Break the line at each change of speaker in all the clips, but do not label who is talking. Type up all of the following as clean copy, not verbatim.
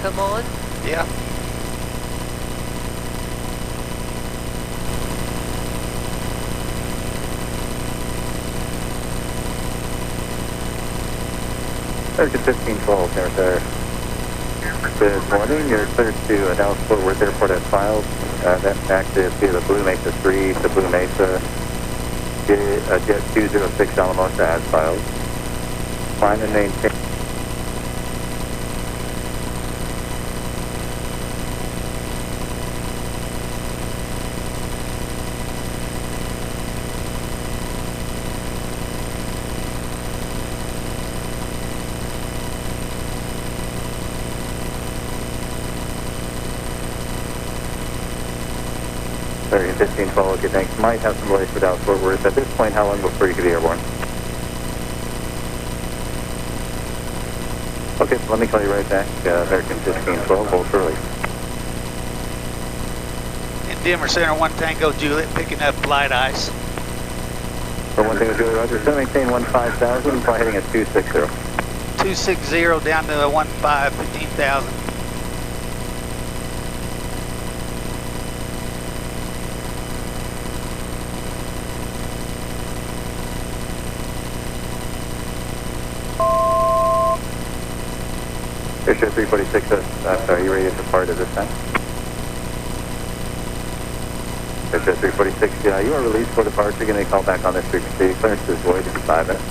come on?
Yeah.
American 1512, there. Good morning. You're cleared to Dallas Fort Worth Airport as filed. That's active via the Blue Mesa 3 to Blue Mesa. Jet 206 Alamosa as filed. Climb and maintain. American 1512, okay, thanks. Might have some delays for Dallas Fort Worth. At this point, how long before you could be airborne? Okay, so let me call you right back. American 1512, hold for release.
In Denver Center, 1 Tango Juliet, picking up light ice.
So 1 Tango Juliet, Roger. Still maintain 15,000, fly heading at 260.
260 down to 15,000.
Airship 346, sorry, you ready to depart at this time? Airship 346, you are released for departure. Give me a call back on this frequency. Clearance is void in 5 minutes.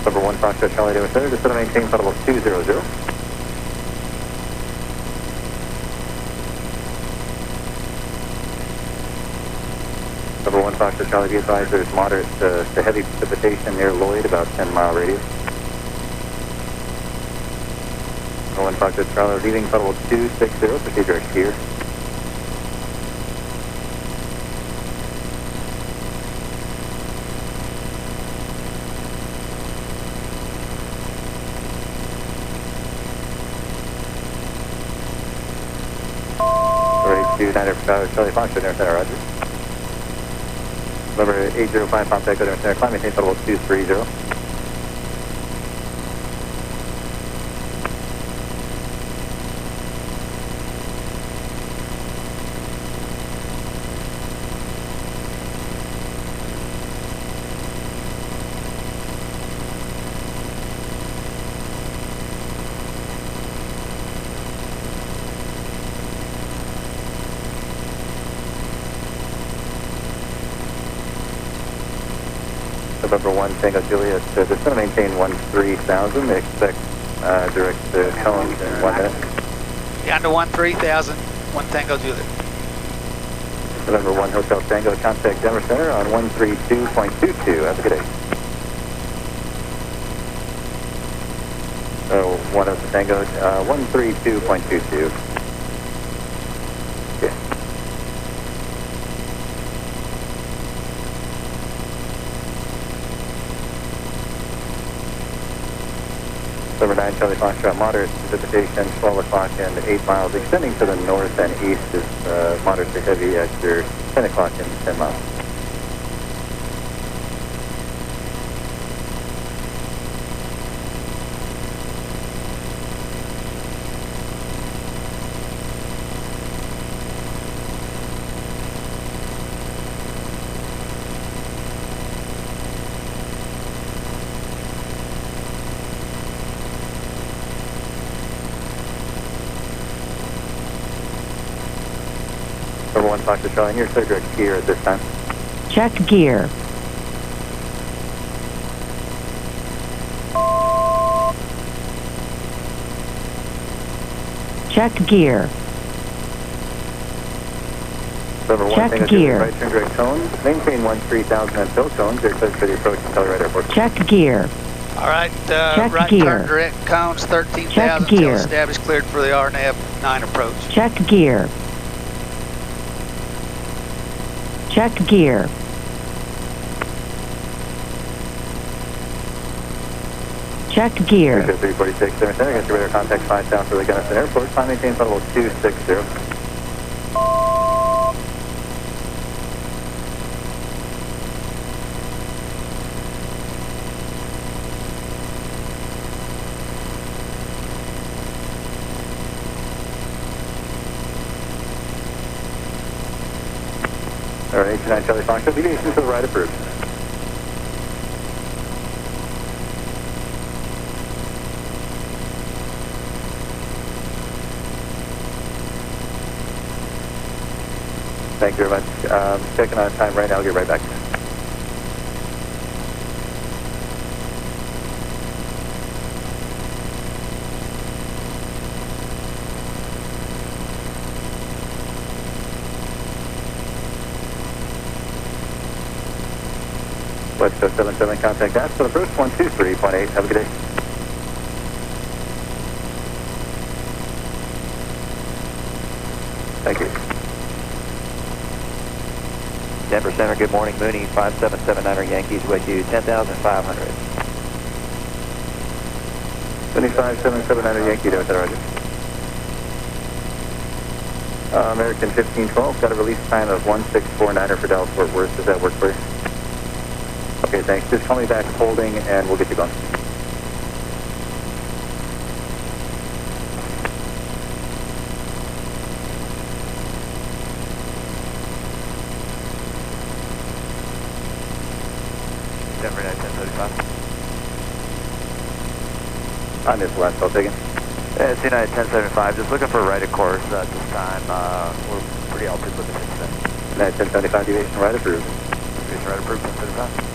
Number 1 Foxtrot Charlie David Center, just going to maintain flight level 200. Number 1 Foxtrot Charlie, be advised there's moderate to heavy precipitation near Lloyd, about 10-mile radius. Number 1 Foxtrot Charlie, leaving flight level 260, proceed direct here. Niner Charlie Foxtrot, Air Center, roger. Number 805 Pop Echo, Air Center, climb maintain level 230. November 1 Tango Juliet, just going to maintain 13,000. Expect direct cones in 1 minute.
Down to 13,000, 1 Tango Juliet.
November 1 Hotel Tango, contact Denver Center on 132.22. Have a good day. So 1 Hotel Tango, 132.22. Yeah. Number 9 Charlie Foxtrot, moderate precipitation, 12 o'clock and 8 miles, extending to the north and east is moderate to heavy at your 10 o'clock and 10 miles. Number 1 Foxtrot Charlie, you're clear direct here at this time.
Check gear. Check gear.
Number 1
Check
Tango
gear.
Right turn direct cones. Maintain 13,000 until cones. You're clear for the approach to Telluride Airport.
Check gear.
All right,
Check
right
gear.
turn direct cones, 13,000
Check
until
gear.
established, cleared for the RNAV 9 approach.
Check gear. Check gear. Check gear.
346, center, against your radar contact 5 south for the Gunnison Airport. Climb maintain flight level 260. All right, 89 Charlie Fox, deviation to the right approved. Thank you very much. Checking on time right now. I'll get right back to you. West Coast 77, contact us for the first 123.8. Have a good day. Thank you.
Denver Center, good morning. Mooney 5779er Yankees with you, 10,500.
25779 Yankee, Denver Center, roger. American 1512, got a release time of 1649er for Dallas Fort Worth. Does that work for you? Okay, thanks. Just call me back holding and we'll get you going.
Denver 1035.
I missed the last call taken.
It's United 1075, just looking for right of course at this time. We're pretty altitude limited today.
United 1075, deviation right approved.
Deviation right approved, 1075.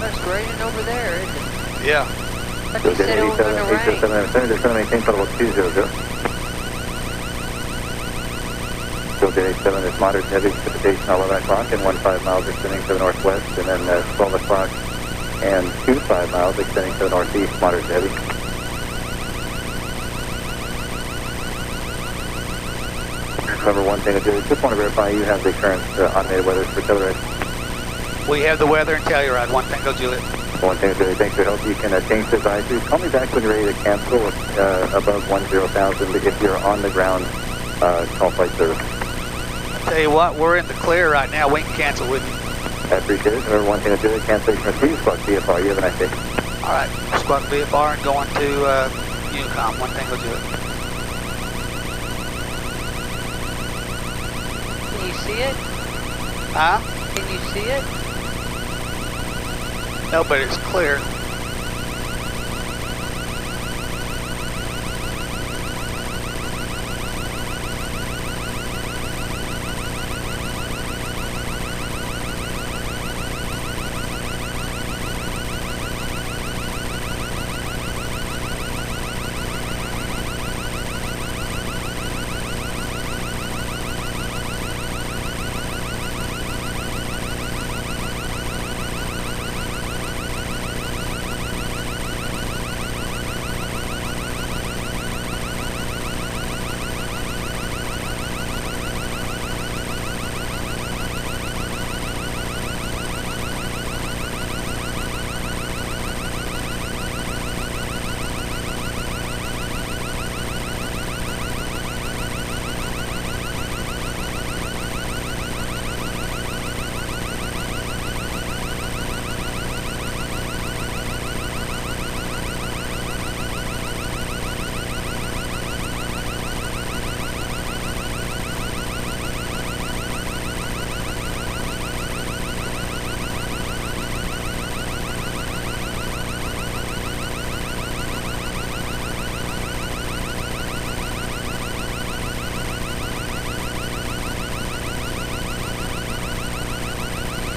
It's raining over there, isn't it?
Yeah.
But they said it was going to rain.
807, just going to maintain flight level 200. Still day 87 is moderate to heavy precipitation 11 o'clock and 15 miles extending to the northwest, and then 12 o'clock and 25 miles extending to the northeast, moderate to heavy. Remember one thing to do, just want to verify you have the current automated weather for Telluride.
We have the weather in Telluride. One Tango Juliet.
One thing to do, thanks for help. You can change the advisories. Call me back when you're ready to cancel above 10,000. If you're on the ground, call flight service.
Tell you what, we're in the clear right now. We can cancel with you.
I appreciate it. Remember one thing to do, cancellation received, squawk BFR. You have a nice day.
All right. Squawk BFR and going to Unicom. One Tango Juliet.
Can you see it?
Huh?
Can you see it?
No, but it's clear.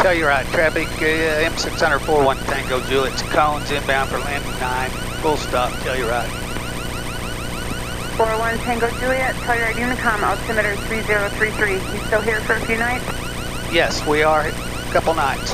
Telluride, traffic, M600 41 Tango Juliet, cones inbound for landing 9, full stop, Telluride.
41 Tango Juliet, Telluride Unicom, altimeter 3033. You still here for a few nights?
Yes, we are, a couple nights.